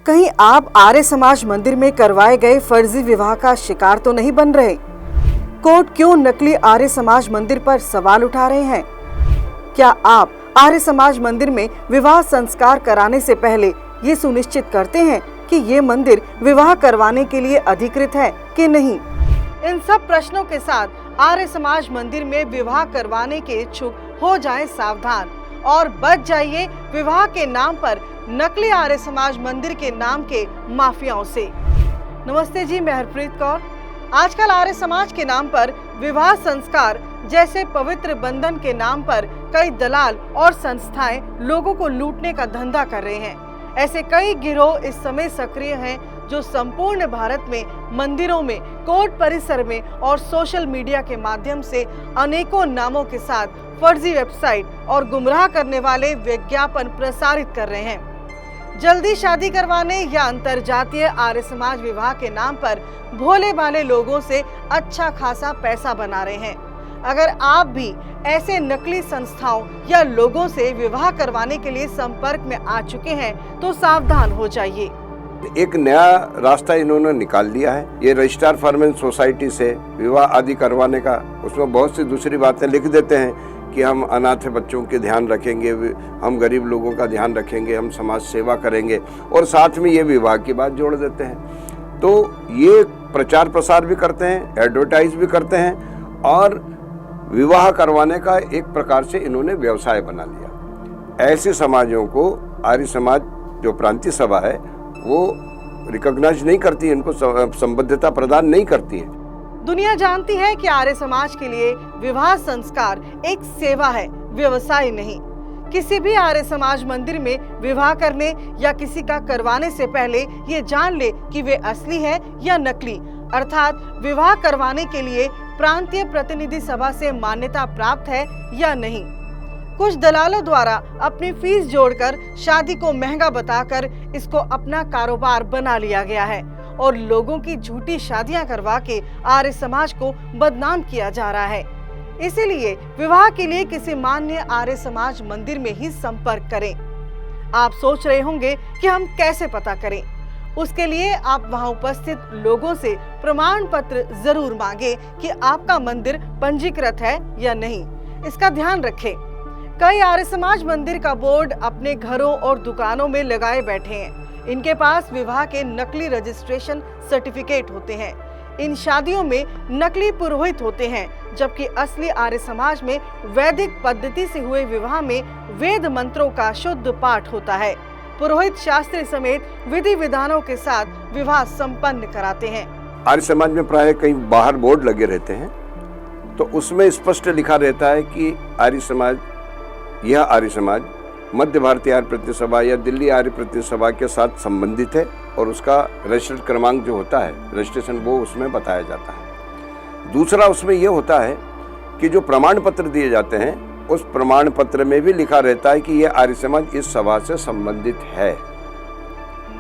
कहीं आप आर्य समाज मंदिर में करवाए गए फर्जी विवाह का शिकार तो नहीं बन रहे? कोर्ट क्यों नकली आर्य समाज मंदिर पर सवाल उठा रहे हैं? क्या आप आर्य समाज मंदिर में विवाह संस्कार कराने से पहले ये सुनिश्चित करते हैं कि ये मंदिर विवाह करवाने के लिए अधिकृत है कि नहीं? इन सब प्रश्नों के साथ आर्य समाज मंदिर में विवाह करवाने के इच्छुक हो जाएं सावधान और बच जाइए विवाह के नाम पर नकली आर्य समाज मंदिर के नाम के माफियाओं से। नमस्ते जी, मैं हरप्रीत कौर। आजकल आर्य समाज के नाम पर विवाह संस्कार जैसे पवित्र बंधन के नाम पर कई दलाल और संस्थाएं लोगों को लूटने का धंधा कर रहे हैं। ऐसे कई गिरोह इस समय सक्रिय हैं जो संपूर्ण भारत में मंदिरों में, कोर्ट परिसर में और सोशल मीडिया के माध्यम से अनेकों नामों के साथ फर्जी वेबसाइट और गुमराह करने वाले विज्ञापन प्रसारित कर रहे हैं। जल्दी शादी करवाने या अंतरजातीय आर्य समाज विवाह के नाम पर भोले भाले लोगों से अच्छा खासा पैसा बना रहे हैं। अगर आप भी ऐसे नकली संस्थाओं या लोगों से विवाह करवाने के लिए संपर्क में आ चुके हैं तो सावधान हो जाइए। एक नया रास्ता इन्होंने निकाल लिया है। ये रजिस्ट्रार फॉर्म एंड सोसाइटी से विवाह आदि करवाने का, उसमें बहुत सी दूसरी बातें लिख देते हैं कि हम अनाथ बच्चों के ध्यान रखेंगे, हम गरीब लोगों का ध्यान रखेंगे, हम समाज सेवा करेंगे और साथ में ये विवाह की बात जोड़ देते हैं। तो ये प्रचार प्रसार भी करते हैं, एडवर्टाइज भी करते हैं और विवाह करवाने का एक प्रकार से इन्होंने व्यवसाय बना लिया। ऐसे समाजों को आर्य समाज जो प्रांतीय सभा है वो रिकॉग्नाइज नहीं करती है, इनको संबद्धता प्रदान नहीं करती है। दुनिया जानती है कि आर्य समाज के लिए विवाह संस्कार एक सेवा है, व्यवसाय नहीं। किसी भी आर्य समाज मंदिर में विवाह करने या किसी का करवाने से पहले ये जान ले कि वे असली है या नकली, अर्थात विवाह करवाने के लिए प्रांतीय प्रतिनिधि सभा से मान्यता प्राप्त है या नहीं। कुछ दलालों द्वारा अपनी फीस जोड़कर शादी को महंगा बताकर इसको अपना कारोबार बना लिया गया है और लोगों की झूठी शादियां करवा के आर्य समाज को बदनाम किया जा रहा है। इसीलिए विवाह के लिए किसी मान्य आर्य समाज मंदिर में ही संपर्क करें। आप सोच रहे होंगे कि हम कैसे पता करें? उसके लिए आप वहां उपस्थित लोगों से प्रमाण पत्र जरूर मांगे कि आपका मंदिर पंजीकृत है या नहीं। इसका ध्यान रखें। कई आर्य समाज मंदिर का बोर्ड अपने घरों और दुकानों में लगाए बैठे हैं। इनके पास विवाह के नकली रजिस्ट्रेशन सर्टिफिकेट होते हैं। इन शादियों में नकली पुरोहित होते हैं, जबकि असली आर्य समाज में वैदिक पद्धति से हुए विवाह में वेद मंत्रों का शुद्ध पाठ होता है। पुरोहित शास्त्र समेत विधि विधानों के साथ विवाह संपन्न कराते हैं। आर्य समाज में प्राय कई बाहर बोर्ड लगे रहते हैं, तो उसमें स्पष्ट लिखा रहता है कि आर्य समाज, यह आर्य समाज मध्य भारतीय आर्य प्रतिनिधि सभा या दिल्ली आर्य प्रतिनिधि सभा के साथ संबंधित है और उसका रजिस्टर्ड क्रमांक जो होता है, रजिस्ट्रेशन, वो उसमें बताया जाता है। दूसरा उसमें यह होता है कि जो प्रमाण पत्र दिए जाते हैं उस प्रमाण पत्र में भी लिखा रहता है कि यह आर्य समाज इस सभा से संबंधित है,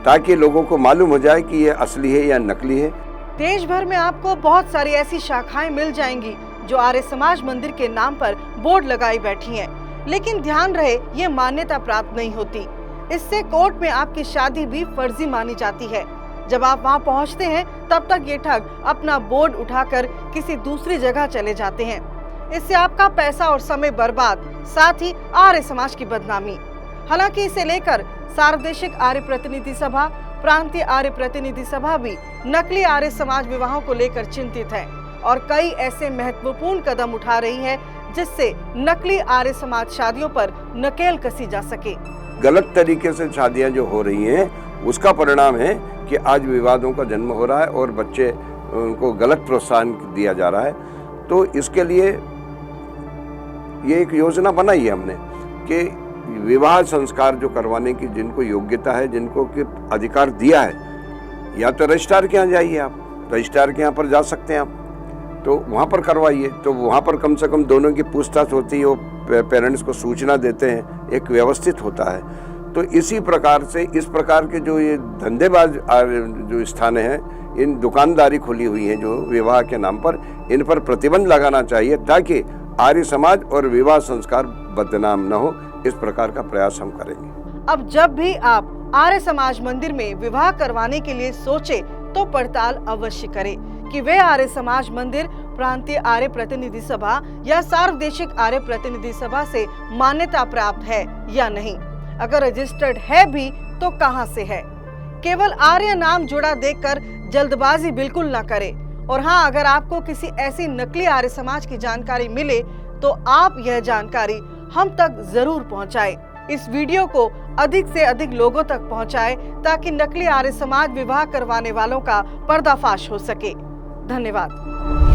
ताकि लोगों को मालूम हो जाए कि यह असली है या नकली है। देश भर में आपको बहुत सारी ऐसी शाखाएं मिल जाएंगी जो आर्य समाज मंदिर के नाम पर बोर्ड लगाई बैठी हैं, लेकिन ध्यान रहे ये मान्यता प्राप्त नहीं होती। इससे कोर्ट में आपकी शादी भी फर्जी मानी जाती है। जब आप वहां पहुंचते हैं तब तक ये ठग अपना बोर्ड उठाकर किसी दूसरी जगह चले जाते हैं। इससे आपका पैसा और समय बर्बाद, साथ ही आर्य समाज की बदनामी। हालांकि इसे लेकर सार्वदेशिक आर्य प्रतिनिधि सभा, प्रांतीय आर्य प्रतिनिधि सभा भी नकली आर्य समाज विवाहों को लेकर चिंतित है और कई ऐसे महत्वपूर्ण कदम उठा रही है जिससे नकली आर्य समाज शादियों पर नकेल कसी जा सके। गलत तरीके से शादियां जो हो रही हैं उसका परिणाम है कि आज विवादों का जन्म हो रहा है और बच्चे, उनको गलत प्रोत्साहन दिया जा रहा है। तो इसके लिए ये एक योजना बनाई है हमने कि विवाह संस्कार जो करवाने की जिनको योग्यता है, जिनको कि अधिकार दिया है, या तो रजिस्ट्रार के यहाँ जाइए, आप रजिस्ट्रार के यहाँ पर जा सकते हैं आप, तो वहाँ पर करवाइए। तो वहाँ पर कम से कम दोनों की पूछताछ होती है, वो पेरेंट्स को सूचना देते हैं, एक व्यवस्थित होता है। तो इसी प्रकार से इस प्रकार के जो ये धंधेबाज जो स्थान हैं, इन दुकानदारी खुली हुई है जो विवाह के नाम पर, इन पर प्रतिबंध लगाना चाहिए ताकि आर्य समाज और विवाह संस्कार बदनाम न हो। इस प्रकार का प्रयास हम करेंगे। अब जब भी आप आर्य समाज मंदिर में विवाह करवाने के लिए सोचे तो पड़ताल अवश्य करे कि वे आर्य समाज मंदिर प्रांतीय आर्य प्रतिनिधि सभा या सार्वदेशिक आर्य प्रतिनिधि सभा से मान्यता प्राप्त है या नहीं। अगर रजिस्टर्ड है भी तो कहां से है। केवल आर्य नाम जुड़ा देखकर जल्दबाजी बिल्कुल ना करें। और हाँ, अगर आपको किसी ऐसी नकली आर्य समाज की जानकारी मिले तो आप यह जानकारी हम तक जरूर पहुंचाएं। इस वीडियो को अधिक से अधिक लोगों तक पहुंचाएं ताकि नकली आर्य समाज विवाह करवाने वालों का पर्दाफाश हो सके। धन्यवाद।